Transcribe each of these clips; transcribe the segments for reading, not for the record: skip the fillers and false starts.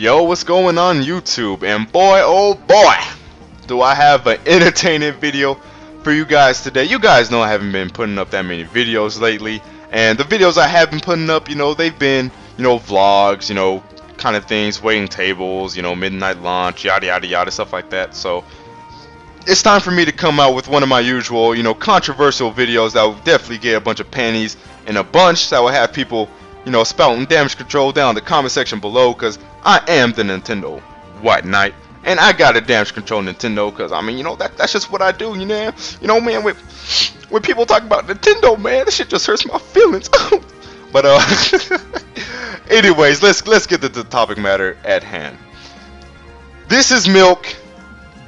Yo, what's going on YouTube? And boy, oh boy, do I have an entertaining video for you guys today. You guys know I haven't been putting up that many videos lately, and the videos I have been putting up, they've been, vlogs, kind of things, waiting tables, midnight launch, yada yada yada, stuff like that. So it's time for me to come out with one of my usual, controversial videos that will definitely get a bunch of panties in a bunch, that will have people, spouting damage control down in the comment section below, because I am the Nintendo White Knight, and I got a damage control Nintendo, because I mean, that's just what I do, man, when people talk about Nintendo, man, this shit just hurts my feelings. But anyways, let's get to the topic matter at hand. This is milk,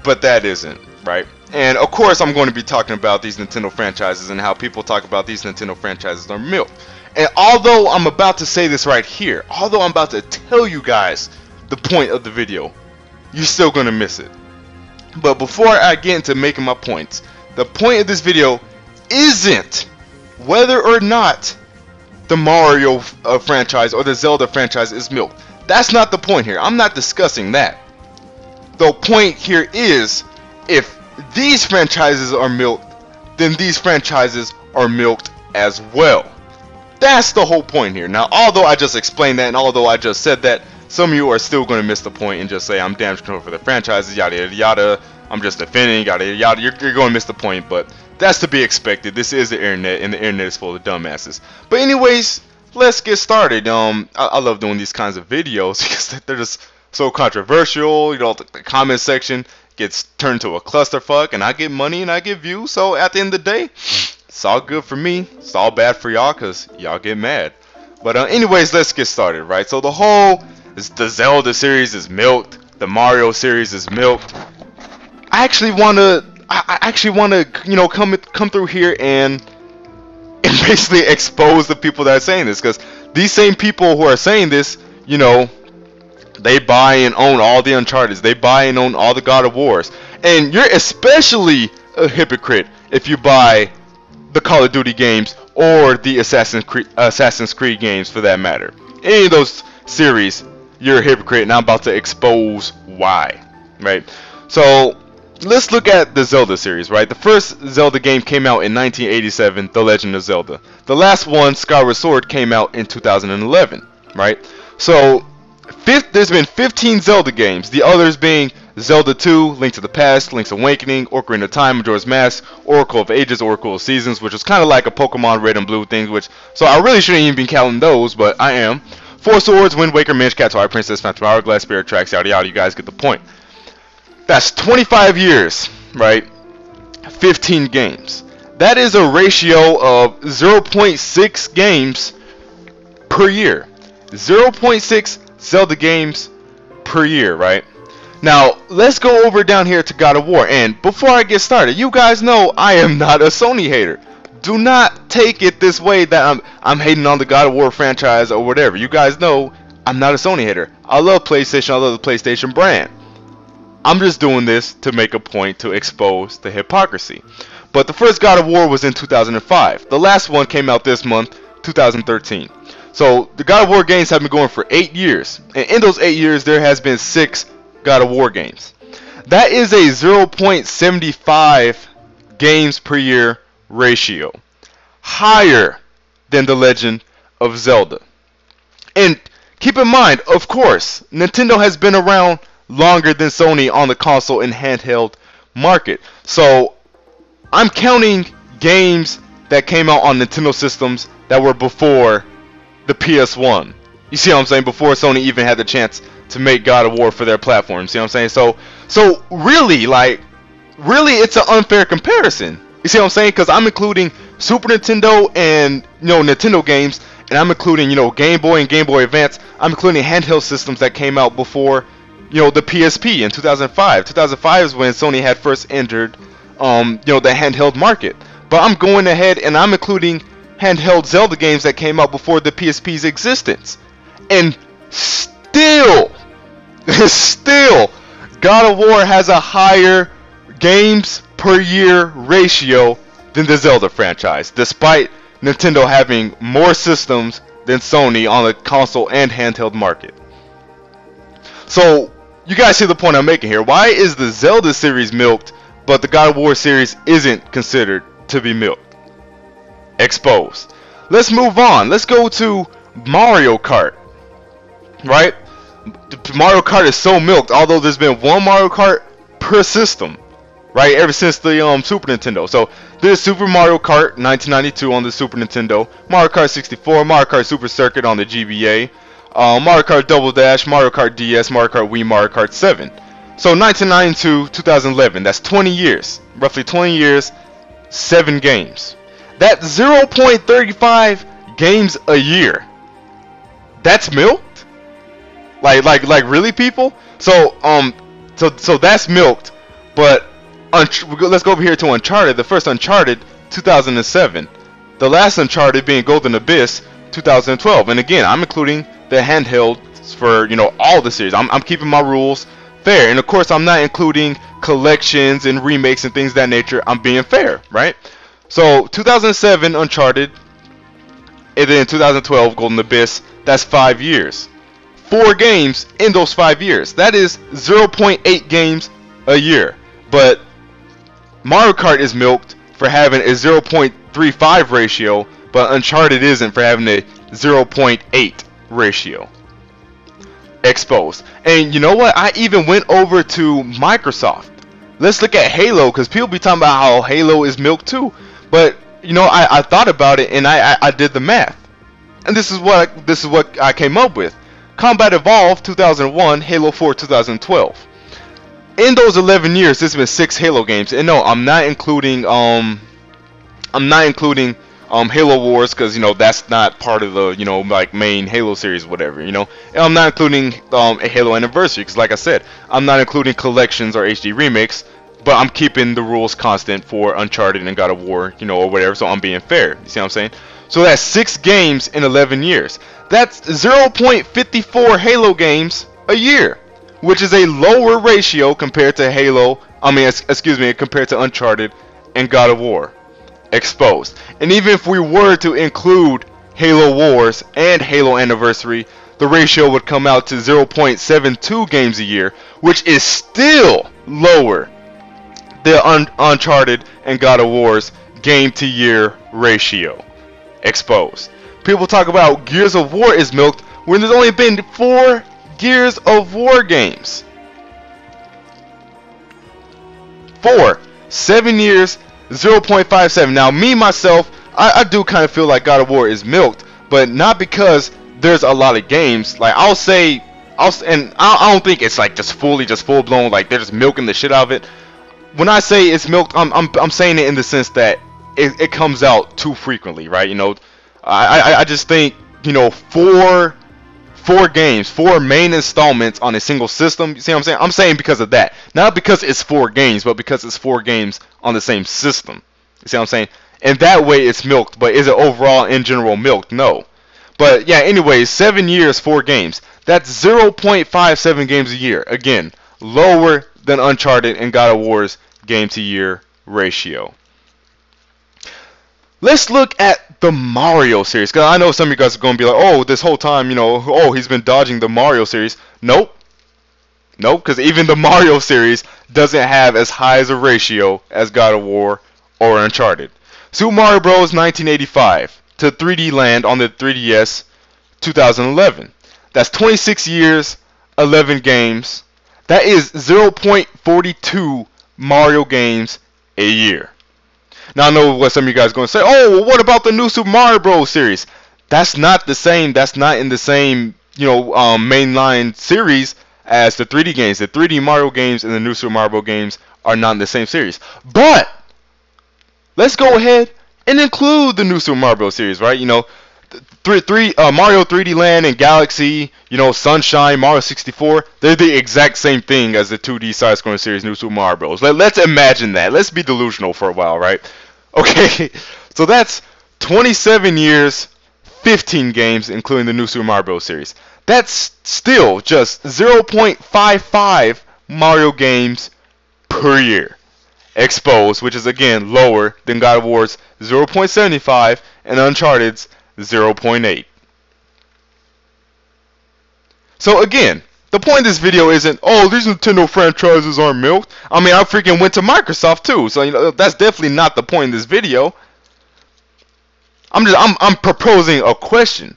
but that isn't, right? And of course I'm going to be talking about these Nintendo franchises and how people talk about these Nintendo franchises are milk. And although I'm about to say this right here, although I'm about to tell you guys the point of the video, you're still going to miss it. But before I get into making my points, the point of this video isn't whether or not the Mario franchise or the Zelda franchise is milk. That's not the point here. I'm not discussing that. The point here is, if these franchises are milked, then these franchises are milked as well. That's the whole point here. Now, although I just explained that, and although I just said that, some of you are still going to miss the point and just say I'm damage control for the franchises, yada yada yada, I'm just defending, yada yada yada. You're going to miss the point, but that's to be expected. This is the internet, and the internet is full of dumbasses. But anyways, let's get started. I love doing these kinds of videos because they're just so controversial. The comment section gets turned to a clusterfuck, and I get money and I get views. So at the end of the day, it's all good for me. It's all bad for y'all because y'all get mad. But anyways, let's get started, right? So the Zelda series is milked. The Mario series is milked. I actually wanna come through here and basically expose the people that are saying this, because these same people who are saying this, they buy and own all the Uncharted's, they buy and own all the God of Wars, and you're especially a hypocrite if you buy the Call of Duty games or the Assassin's Creed games, for that matter. Any of those series, you're a hypocrite, and I'm about to expose why, right? So let's look at the Zelda series, right? The first Zelda game came out in 1987, The Legend of Zelda. The last one, Skyward Sword, came out in 2011, right? So there's been 15 Zelda games, the others being Zelda 2, Link to the Past, Link's Awakening, Ocarina of Time, Majora's Mask, Oracle of Ages, Oracle of Seasons, which was kind of like a Pokemon Red and Blue thing, so I really shouldn't even be counting those, but I am. Four Swords, Wind Waker, Minish Cap, Twilight Princess, Phantom Hourglass, Spirit Tracks, yada yada, you guys get the point. That's 25 years, right? 15 games. That is a ratio of 0.6 games per year. 0.6 Zelda games per year, right? Now, let's go over down here to God of War. And before I get started, you guys know I am not a Sony hater. Do not take it this way that I'm hating on the God of War franchise or whatever. You guys know I'm not a Sony hater. I love PlayStation. I love the PlayStation brand. I'm just doing this to make a point to expose the hypocrisy. But the first God of War was in 2005. The last one came out this month, 2013. So the God of War games have been going for 8 years. And in those 8 years, there has been 6 God of War games. That is a 0.75 games per year ratio. Higher than The Legend of Zelda. And keep in mind, of course, Nintendo has been around longer than Sony on the console and handheld market. So I'm counting games that came out on Nintendo systems that were before the PS1. You see what I'm saying? Before Sony even had the chance to make God of War for their platform. See what I'm saying? So really, it's an unfair comparison. You see what I'm saying? Because I'm including Super Nintendo and Nintendo games, and I'm including Game Boy and Game Boy Advance. I'm including handheld systems that came out before the PSP in 2005. 2005 is when Sony had first entered the handheld market. But I'm going ahead and I'm including handheld Zelda games that came out before the PSP's existence. And still, God of War has a higher games per year ratio than the Zelda franchise, despite Nintendo having more systems than Sony on the console and handheld market. So you guys see the point I'm making here. Why is the Zelda series milked, but the God of War series isn't considered to be milked? Exposed. Let's move on. Let's go to Mario Kart. Right? Mario Kart is so milked, although there's been one Mario Kart per system, right? Ever since the Super Nintendo. So there's Super Mario Kart 1992 on the Super Nintendo, Mario Kart 64, Mario Kart Super Circuit on the GBA, Mario Kart Double Dash, Mario Kart DS, Mario Kart Wii, Mario Kart 7. So 1992, 2011, that's 20 years, roughly 20 years, 7 games. That's 0.35 games a year. That's milked? Like really, people? So so that's milked. But let's go over here to Uncharted. The first Uncharted, 2007. The last Uncharted being Golden Abyss, 2012. And again, I'm including the handhelds for, you know, all the series. I'm keeping my rules fair. And of course, I'm not including collections and remakes and things of that nature. I'm being fair, right? So 2007 Uncharted, and then 2012 Golden Abyss. That's 5 years. 4 games in those 5 years. That is 0.8 games a year. But Mario Kart is milked for having a 0.35 ratio, but Uncharted isn't for having a 0.8 ratio. Exposed. And you know what? I even went over to Microsoft. Let's look at Halo, because people be talking about how Halo is milked too. But you know, I thought about it and I did the math. And this is what I came up with. Combat Evolved 2001, Halo 4 2012. In those 11 years, there's been 6 Halo games. And no, I'm not including Halo Wars, because you know that's not part of the, you know, like main Halo series, whatever, you know. And I'm not including a Halo Anniversary, because like I said, I'm not including collections or HD remakes. But I'm keeping the rules constant for Uncharted and God of War, you know, or whatever. So I'm being fair. You see what I'm saying? So that's 6 games in 11 years. That's 0.54 Halo games a year, which is a lower ratio compared to compared to Uncharted and God of War. Exposed. And even if we were to include Halo Wars and Halo Anniversary, the ratio would come out to 0.72 games a year, which is still lower than Uncharted and God of War's game to year ratio. Exposed. People talk about Gears of War is milked when there's only been 4 Gears of War games. 4. 7 years, 0.57. Now, me, myself, I do kind of feel like God of War is milked, but not because there's a lot of games. Like, I don't think it's like just full blown, like they're just milking the shit out of it. When I say it's milked, I'm saying it in the sense that it comes out too frequently, right? You know, I just think, you know, 4 games, 4 main installments on a single system. You see what I'm saying? I'm saying because of that, not because it's 4 games, but because it's 4 games on the same system. You see what I'm saying? And that way it's milked. But is it overall in general milked? No. But yeah, anyways, 7 years, 4 games. That's 0.57 games a year. Again, lower than Uncharted and God of War's game to year ratio. Let's look at the Mario series, because I know some of you guys are going to be like, oh, this whole time, you know, oh, he's been dodging the Mario series. Nope, because even the Mario series doesn't have as high as a ratio as God of War or Uncharted. Super Mario Bros. 1985 to 3D Land on the 3DS 2011. That's 26 years, 11 games. That is 0.42 Mario games a year. Now I know what some of you guys are going to say. Oh, well, what about the new Super Mario Bros. Series? That's not the same. That's not in the same, you know, mainline series as the 3D games. The 3D Mario games and the new Super Mario Bros. Games are not in the same series. But let's go ahead and include the new Super Mario Bros. Series, right? You know, Mario 3D Land and Galaxy, you know, Sunshine, Mario 64, they're the exact same thing as the 2D side-scrolling series New Super Mario Bros. Let's imagine that. Let's be delusional for a while, right? Okay, so that's 27 years, 15 games, including the new Super Mario Bros. Series. That's still just 0.55 Mario games per year. Exposed, which is again lower than God of War's 0.75 and Uncharted's 0.8. So again, The point of this video isn't, oh, these Nintendo franchises aren't milked. I mean, I freaking went to Microsoft too, so that's definitely not the point of this video. I'm proposing a question.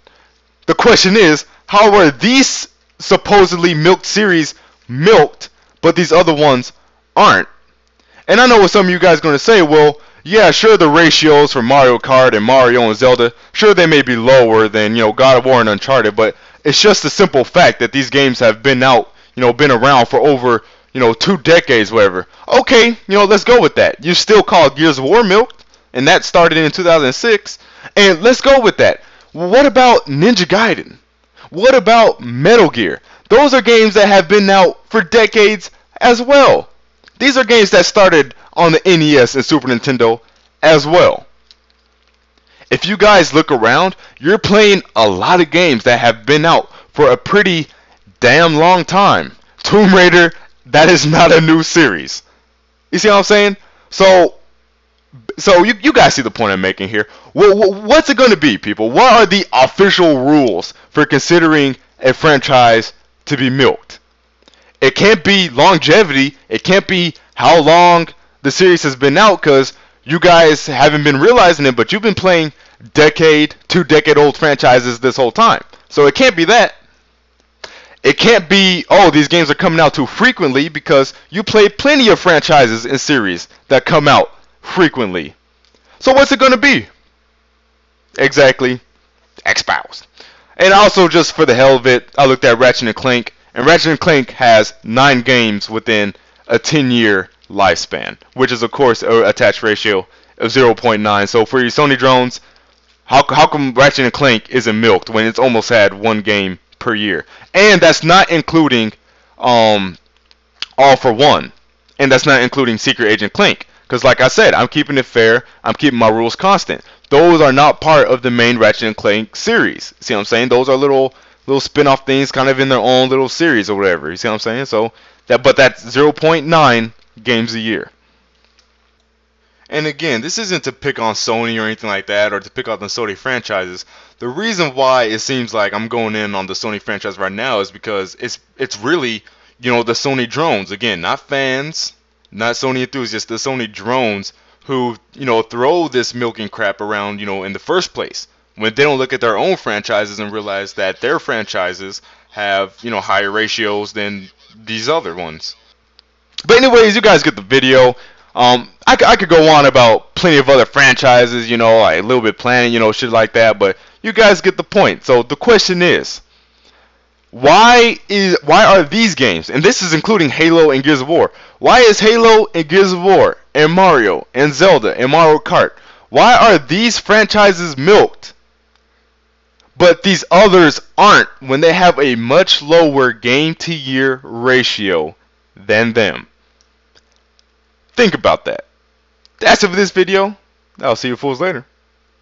The question is, how are these supposedly milked series milked, but these other ones aren't? And I know what some of you guys are going to say, well, yeah, sure, the ratios for Mario Kart and Mario and Zelda, sure, they may be lower than, God of War and Uncharted, but it's just a simple fact that these games have been out, been around for over, 2 decades, whatever. Okay, let's go with that. You still call Gears of War milked, and that started in 2006, and let's go with that. What about Ninja Gaiden? What about Metal Gear? Those are games that have been out for decades as well. These are games that started on the NES and Super Nintendo as well. If you guys look around, you're playing a lot of games that have been out for a pretty damn long time. Tomb Raider, that is not a new series. You see what I'm saying? So you guys see the point I'm making here. What's it going to be, people? What are the official rules for considering a franchise to be milked? It can't be longevity. It can't be how long the series has been out, because you guys haven't been realizing it, but you've been playing two-decade-old franchises this whole time. So it can't be that. It can't be, oh, these games are coming out too frequently, because you play plenty of franchises and series that come out frequently. So what's it going to be? Exactly, Expoused. And also, just for the hell of it, I looked at Ratchet & Clank, and Ratchet & Clank has 9 games within a 10-year lifespan, which is, of course, an attach ratio of 0.9. So for your Sony drones, how come Ratchet & Clank isn't milked when it's almost had 1 game per year? And that's not including All for One, and that's not including Secret Agent Clank. Because like I said, I'm keeping it fair. I'm keeping my rules constant. Those are not part of the main Ratchet & Clank series. See what I'm saying? Those are little spin-off things kind of in their own little series or whatever. You see what I'm saying? So but that's 0.9 games a year. And again, this isn't to pick on Sony or anything like that, or to pick on the Sony franchises. The reason why it seems like I'm going in on the Sony franchise right now is because it's really, the Sony drones. Again, not fans, not Sony enthusiasts, the Sony drones who, throw this milking crap around, in the first place, when they don't look at their own franchises and realize that their franchises have, higher ratios than these other ones. But anyways, you guys get the video. I could go on about plenty of other franchises, like Little Bit Planet, shit like that, but you guys get the point. So the question is, why are these games, and this is including Halo and Gears of War, why is Halo and Gears of War and Mario and Zelda and Mario Kart, why are these franchises milked, but these others aren't, when they have a much lower game-to-year ratio than them? Think about that. That's it for this video. I'll see you fools later.